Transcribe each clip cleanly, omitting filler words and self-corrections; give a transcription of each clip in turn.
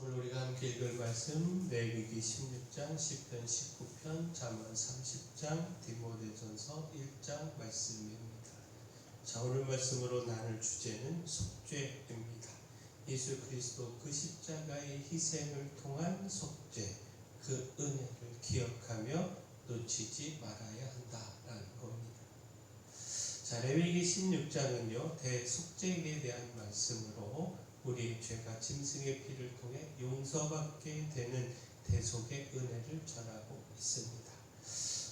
오늘 우리가 함께 읽을 말씀 레위기 16장, 시편 19편, 잠언 30장, 디모데전서 1장 말씀입니다. 자, 오늘 말씀으로 나눌 주제는 속죄입니다. 예수 그리스도 그 십자가의 희생을 통한 속죄, 그 은혜를 기억하며 놓치지 말아야 한다라는 겁니다. 자, 레위기 16장은요 대속죄에 대한 말씀으로 우리의 죄가 짐승의 피를 통해 용서받게 되는 대속의 은혜를 전하고 있습니다.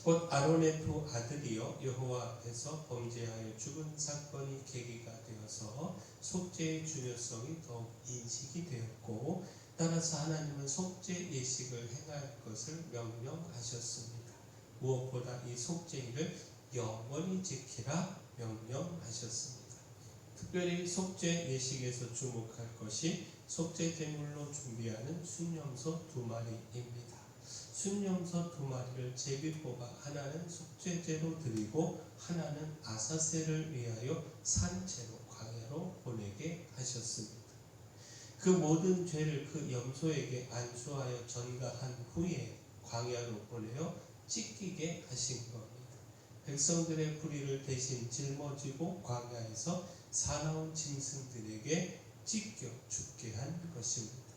곧 아론의 두 아들이요 여호와 앞에서 범죄하여 죽은 사건이 계기가 되어서 속죄의 중요성이 더욱 인식이 되었고, 따라서 하나님은 속죄 예식을 행할 것을 명령하셨습니다. 무엇보다 이 속죄일을 영원히 지키라 명령하셨습니다. 특별히 속죄 예식에서 주목할 것이 속죄 제물로 준비하는 순염소 2마리입니다. 순염소 2마리를 제비 뽑아 하나는 속죄제로 드리고 하나는 아사세를 위하여 산채로 광야로 보내게 하셨습니다. 그 모든 죄를 그 염소에게 안수하여 전가한 후에 광야로 보내어 찢기게 하신 겁니다. 백성들의 불의를 대신 짊어지고 광야에서 사나운 짐승들에게 찢겨 죽게 한 것입니다.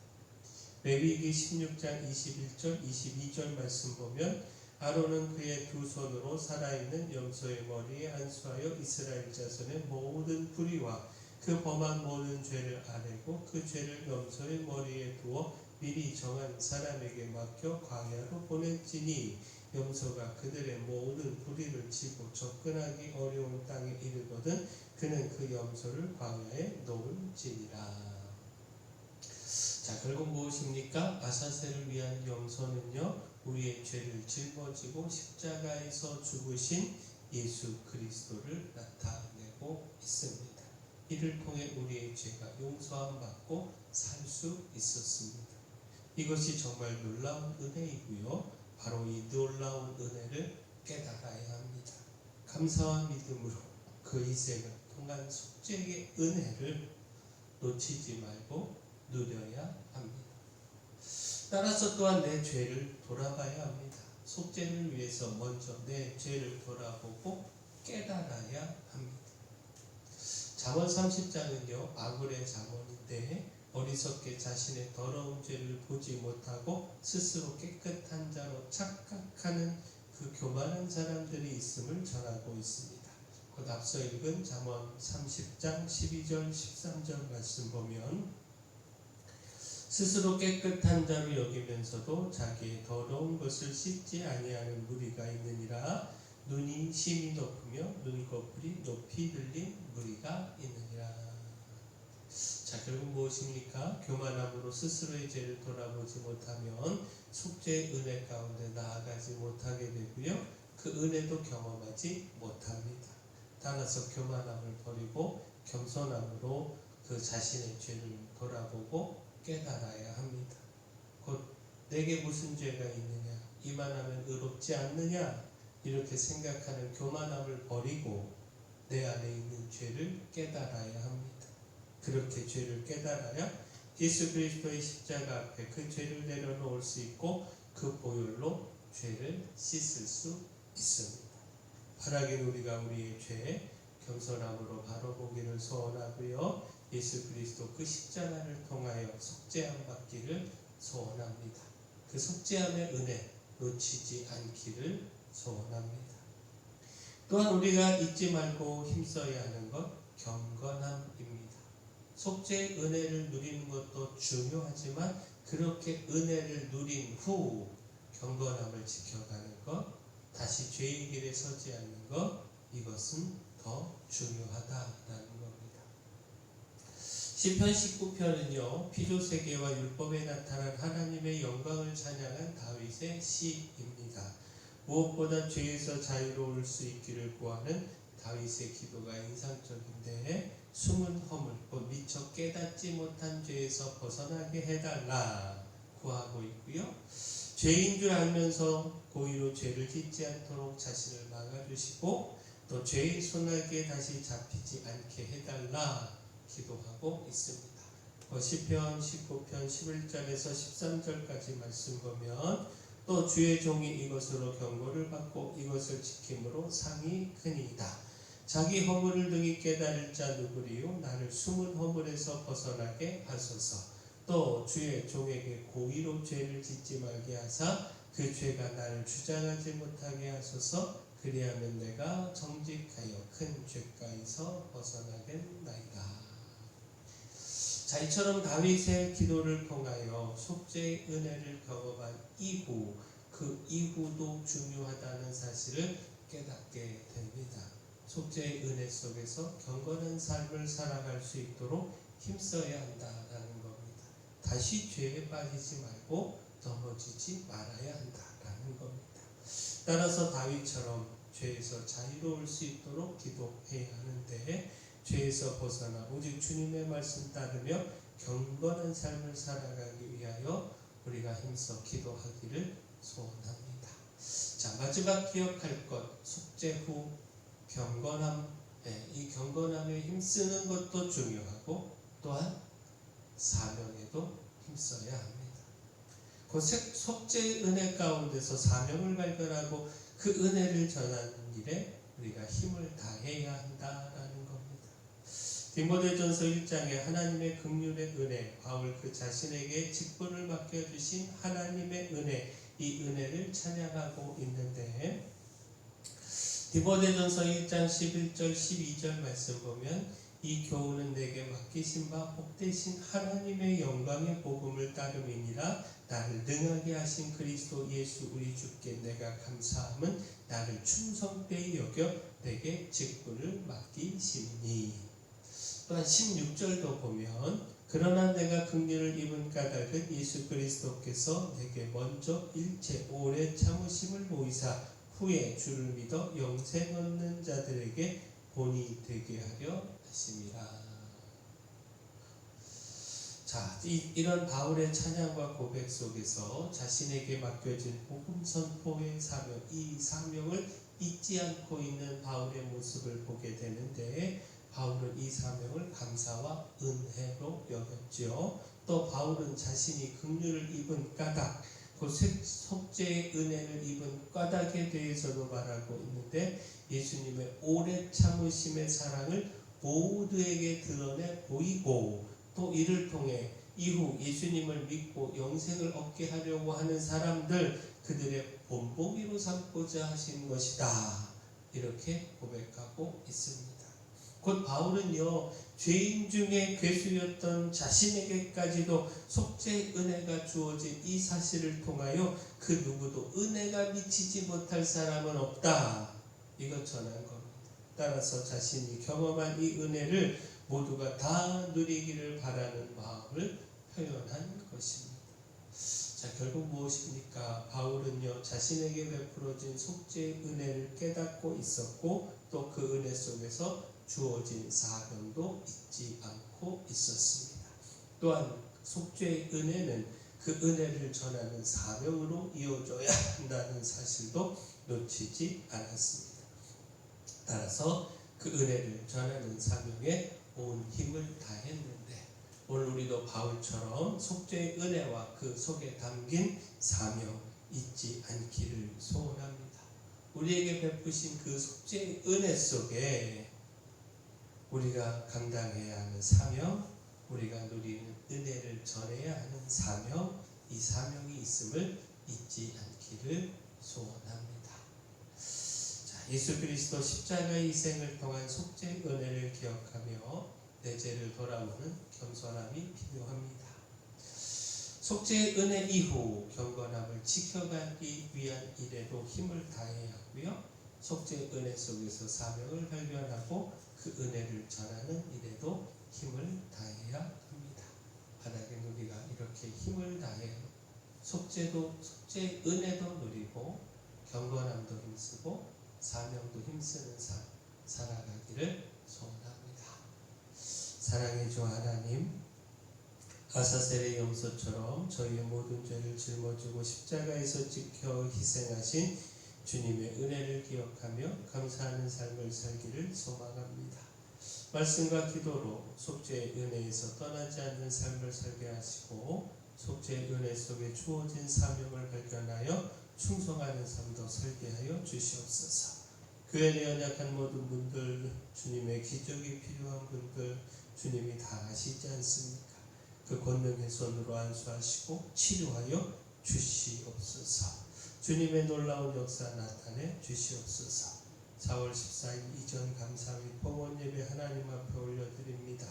레위기 16장 21절 22절 말씀 보면 아론은 그의 두 손으로 살아있는 염소의 머리에 안수하여 이스라엘 자손의 모든 불의와 그 범한 모든 죄를 아뢰고 그 죄를 염소의 머리에 두어 미리 정한 사람에게 맡겨 광야로 보냈지니 염소가 그들의 모든 불의를 지고 접근하기 어려운 땅에 이르거든 그는 그 염소를 광야에 놓을지니라. 자, 결국 무엇입니까? 아사세를 위한 염소는요 우리의 죄를 짊어지고 십자가에서 죽으신 예수 그리스도를 나타내고 있습니다. 이를 통해 우리의 죄가 용서함 받고 살 수 있었습니다. 이것이 정말 놀라운 은혜이고요, 바로 이 놀라운 은혜를 깨달아야 합니다. 감사와 믿음으로 그 희생을 통한 속죄의 은혜를 놓치지 말고 누려야 합니다. 따라서 또한 내 죄를 돌아봐야 합니다. 속죄를 위해서 먼저 내 죄를 돌아보고 깨달아야 합니다. 잠언 30장은요 아굴의 잠언인데 어리석게 자신의 더러운 죄를 보지 못하고 스스로 깨끗한 자로 착각하는 그 교만한 사람들이 있음을 전하고 있습니다. 곧 앞서 읽은 잠언 30장 12절 13절 말씀 보면 스스로 깨끗한 자로 여기면서도 자기의 더러운 것을 씻지 아니하는 무리가 있느니라. 눈이 심히 높으며 눈꺼풀이 높이 들린 무리가 있느니라. 자, 결국 무엇입니까? 교만함으로 스스로의 죄를 돌아보지 못하면 속죄의 은혜 가운데 나아가지 못하게 되고요, 그 은혜도 경험하지 못합니다. 따라서 교만함을 버리고 겸손함으로 그 자신의 죄를 돌아보고 깨달아야 합니다. 곧 내게 무슨 죄가 있느냐, 이만하면 의롭지 않느냐, 이렇게 생각하는 교만함을 버리고 내 안에 있는 죄를 깨달아야 합니다. 그렇게 죄를 깨달아야 예수 그리스도의 십자가 앞에 그 죄를 내려놓을 수 있고 그 보혈로 죄를 씻을 수 있습니다. 바라긴 우리가 우리의 죄 겸손함으로 바라보기를 소원하고요, 예수 그리스도 그 십자가를 통하여 속죄함 받기를 소원합니다. 그 속죄함의 은혜 놓치지 않기를 소원합니다. 또한 우리가 잊지 말고 힘써야 하는 것 경건함입니다. 속죄의 은혜를 누리는 것도 중요하지만 그렇게 은혜를 누린 후 경건함을 지켜가는 것, 다시 죄의 길에 서지 않는 것, 이것은 더 중요하다라는 겁니다. 시편 19편은요 피조세계와 율법에 나타난 하나님의 영광을 찬양한 다윗의 시입니다. 무엇보다 죄에서 자유로울 수 있기를 구하는 다윗의 기도가 인상적인데 숨은 허물, 곧 미처 깨닫지 못한 죄에서 벗어나게 해달라 구하고 있고요, 죄인 줄 알면서 고의로 죄를 짓지 않도록 자신을 막아주시고 또 죄의 소나기에 다시 잡히지 않게 해달라 기도하고 있습니다. 시편 19편 11절에서 13절까지 말씀 보면 또 주의 종이 이것으로 경고를 받고 이것을 지킴으로 상이 크니이다. 자기 허물을 능히 깨달을 자 누구리요? 나를 숨은 허물에서 벗어나게 하소서. 또 주의 종에게 고의로 죄를 짓지 말게 하사 그 죄가 나를 주장하지 못하게 하소서. 그리하면 내가 정직하여 큰 죄가에서 벗어나겠나이다. 자, 이처럼 다윗의 기도를 통하여 속죄의 은혜를 경험한 이후, 그 이후도 중요하다는 사실을 깨닫게 됩니다. 속죄의 은혜 속에서 경건한 삶을 살아갈 수 있도록 힘써야 한다라는 겁니다. 다시 죄에 빠지지 말고 넘어지지 말아야 한다라는 겁니다. 따라서 다윗처럼 죄에서 자유로울 수 있도록 기도해야 하는데, 죄에서 벗어나 오직 주님의 말씀 따르며 경건한 삶을 살아가기 위하여 우리가 힘써 기도하기를 소원합니다. 자, 마지막 기억할 것, 속죄 후 경건함, 이 경건함에 힘쓰는 것도 중요하고 또한 사명에도 힘써야 합니다. 그 속죄의 은혜 가운데서 사명을 발견하고 그 은혜를 전하는 일에 우리가 힘을 다해야 한다라는 겁니다. 디모데전서 1장에 하나님의 긍휼의 은혜, 바울 그 자신에게 직분을 맡겨주신 하나님의 은혜, 이 은혜를 찬양하고 있는데, 디모데전서 1장 11절 12절 말씀 보면 이 교훈은 내게 맡기신 바 복되신 하나님의 영광의 복음을 따름이니라. 나를 능하게 하신 그리스도 예수 우리 주께 내가 감사함은 나를 충성되이 여겨 내게 직분을 맡기시니. 또한 16절도 보면 그러나 내가 긍휼을 입은 까닭은 예수 그리스도께서 내게 먼저 일체 오래 참으심을 보이사 후에 주를 믿어 영생 얻는 자들에게 본이 되게 하려 하심이라. 자, 이런 바울의 찬양과 고백 속에서 자신에게 맡겨진 복음 선포의 사명, 이 사명을 잊지 않고 있는 바울의 모습을 보게 되는데, 바울은 이 사명을 감사와 은혜로 여겼죠. 또 바울은 자신이 긍휼을 입은 까닭, 그 속죄의 은혜를 입은 까닭에 대해서도 말하고 있는데, 예수님의 오래 참으심의 사랑을 모두에게 드러내 보이고, 또 이를 통해 이후 예수님을 믿고 영생을 얻게 하려고 하는 사람들, 그들의 본보기로 삼고자 하신 것이다, 이렇게 고백하고 있습니다. 곧 바울은요, 죄인 중에 괴수였던 자신에게까지도 속죄의 은혜가 주어진 이 사실을 통하여 그 누구도 은혜가 미치지 못할 사람은 없다, 이것 전한 겁니다. 따라서 자신이 경험한 이 은혜를 모두가 다 누리기를 바라는 마음을 표현한 것입니다. 자, 결국 무엇입니까? 바울은요, 자신에게 베풀어진 속죄의 은혜를 깨닫고 있었고, 또 그 은혜 속에서 주어진 사명도 잊지 않고 있었습니다. 또한 속죄의 은혜는 그 은혜를 전하는 사명으로 이어져야 한다는 사실도 놓치지 않았습니다. 따라서 그 은혜를 전하는 사명에 온 힘을 다했는데, 오늘 우리도 바울처럼 속죄의 은혜와 그 속에 담긴 사명 잊지 않기를 소원합니다. 우리에게 베푸신 그 속죄의 은혜 속에 우리가 감당해야 하는 사명, 우리가 누리는 은혜를 전해야 하는 사명, 이 사명이 있음을 잊지 않기를 소원합니다. 자, 예수 그리스도 십자가의 희생을 통한 속죄의 은혜를 기억하며 내 죄를 돌아보는 겸손함이 필요합니다. 속죄의 은혜 이후 경건함을 지켜가기 위한 일에도 힘을 다해야 하고요, 속죄의 은혜 속에서 사명을 발견하고 그 은혜를 전하는 일에도 힘을 다해야 합니다. 하나님, 우리가 이렇게 힘을 다해 속죄의 은혜도 누리고 경건함도 힘쓰고 사명도 힘쓰는 삶 살아가기를 소원합니다. 사랑의 주 하나님, 아사셀의 염소처럼 저희의 모든 죄를 짊어지고 십자가에서 지켜 희생하신 주님의 은혜를 기억하며 감사하는 삶을 살기를 소망합니다. 말씀과 기도로 속죄의 은혜에서 떠나지 않는 삶을 살게 하시고 속죄의 은혜 속에 주어진 사명을 발견하여 충성하는 삶도 살게 하여 주시옵소서. 교회 내 연약한 모든 분들, 주님의 기적이 필요한 분들 주님이 다 아시지 않습니까? 그 권능의 손으로 안수하시고 치료하여 주시옵소서. 주님의 놀라운 역사 나타내 주시옵소서. 4월 14일 이전 감사 및 봉헌 예배 하나님 앞에 올려드립니다.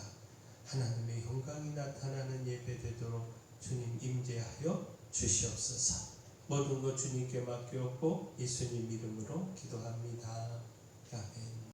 하나님의 영광이 나타나는 예배 되도록 주님 임재하여 주시옵소서. 모든 것 주님께 맡겼고 예수님 이름으로 기도합니다. 아멘.